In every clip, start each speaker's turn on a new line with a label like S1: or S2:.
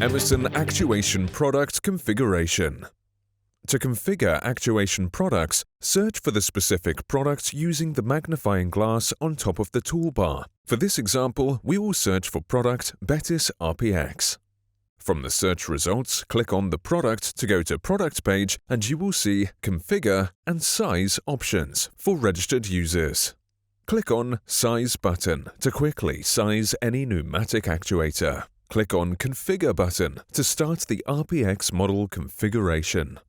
S1: Emerson Actuation Product Configuration. To configure Actuation products, search for the specific product using the magnifying glass on top of the toolbar. For this example, we will search for product Betis RPX. From the search results, click on the product to go to Product page and you will see Configure and Size options for registered users. Click on Size button to quickly size any pneumatic actuator. Click on Configure button to start the RPX model configuration.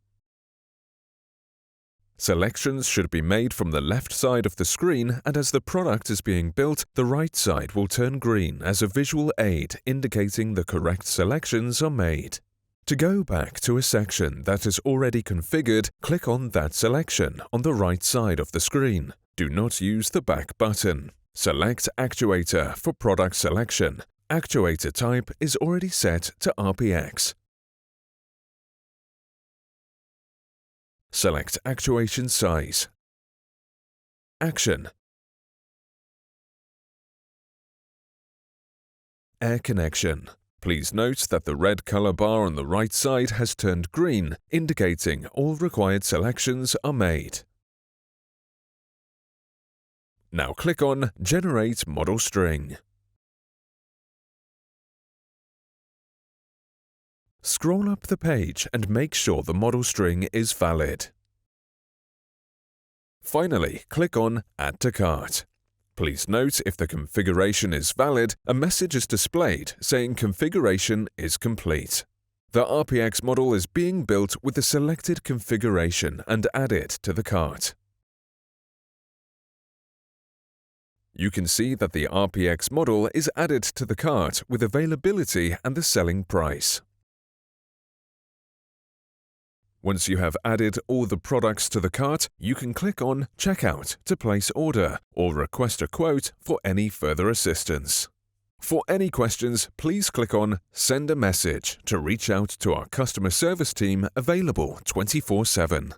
S1: Selections should be made from the left side of the screen, and as the product is being built, the right side will turn green as a visual aid indicating the correct selections are made. To go back to a section that is already configured, click on that selection on the right side of the screen. Do not use the back button. Select Actuator for product selection. Actuator type is already set to RPX. Select Actuation size. Action. Air connection. Please note that the red color bar on the right side has turned green, indicating all required selections are made. Now click on Generate Model String. Scroll up the page and make sure the model string is valid. Finally, click on Add to Cart. Please note if the configuration is valid, a message is displayed saying configuration is complete. The RPX model is being built with the selected configuration and added to the cart. You can see that the RPX model is added to the cart with availability and the selling price. Once you have added all the products to the cart, you can click on Checkout to place order or request a quote for any further assistance. For any questions, please click on Send a Message to reach out to our customer service team available 24/7.